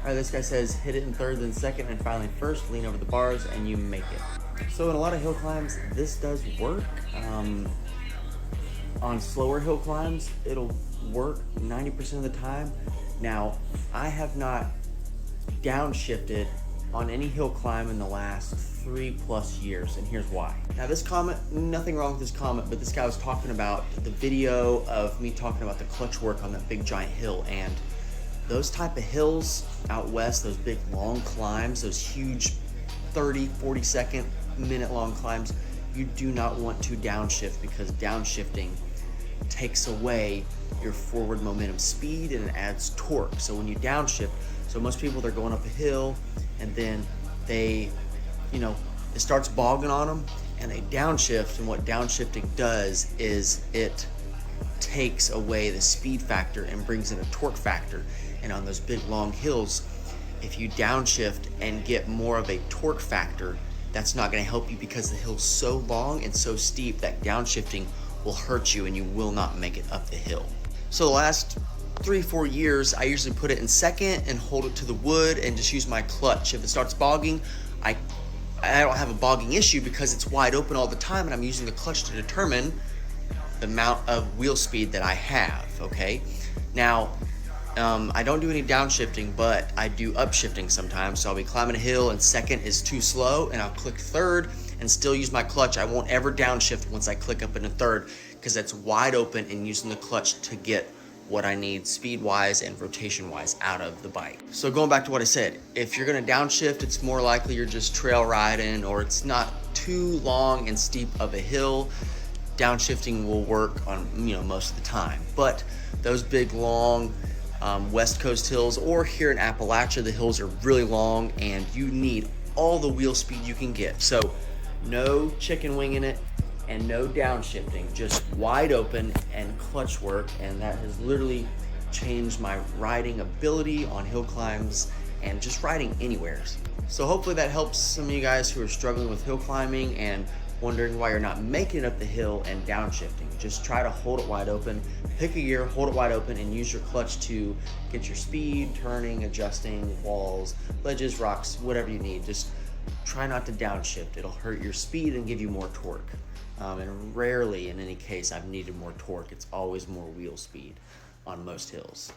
All right, this guy says hit it in third, then second, and finally first. Lean over the bars, and you make it. So in a lot of hill climbs, this does work. On slower hill climbs, it'll work 90% of the time. Now, I have not downshifted on any hill climb in the last 3+ years, and here's why. Now this comment, nothing wrong with this comment, but this guy was talking about the video of me talking about the clutch work on that big giant hill, and those type of hills out west, those big long climbs, those huge 30, 40 second, minute long climbs, you do not want to downshift, because downshifting takes away your forward momentum speed and it adds torque. So when you downshift, so most people, they're going up a hill and then they, it starts bogging on them and they downshift, and what downshifting does is it takes away the speed factor and brings in a torque factor. And on those big long hills, if you downshift and get more of a torque factor, that's not going to help you, because the hill's so long and so steep that downshifting will hurt you and you will not make it up the hill. So the last 3-4 years, I usually put it in second and hold it to the wood and just use my clutch. If it starts bogging, I don't have a bogging issue because it's wide open all the time, and I'm using the clutch to determine the amount of wheel speed that I have, okay? Now, I don't do any downshifting, but I do upshifting sometimes. So I'll be climbing a hill and second is too slow, and I'll click third and still use my clutch. I won't ever downshift once I click up into third, because that's wide open and using the clutch to get what I need speed-wise and rotation-wise out of the bike. So going back to what I said, if you're gonna downshift, it's more likely you're just trail riding or it's not too long and steep of a hill. Downshifting will work on most of the time. But those big long West Coast hills, or here in Appalachia, the hills are really long and you need all the wheel speed you can get. So no chicken winging it and no downshifting, just wide open and clutch work, and that has literally changed my riding ability on hill climbs and just riding anywhere. So hopefully that helps some of you guys who are struggling with hill climbing and wondering why you're not making it up the hill and downshifting. Just try to hold it wide open, pick a gear, hold it wide open, and use your clutch to get your speed, turning, adjusting, walls, ledges, rocks, whatever you need. Just try not to downshift. It'll hurt your speed and give you more torque. And rarely in any case I've needed more torque. It's always more wheel speed on most hills.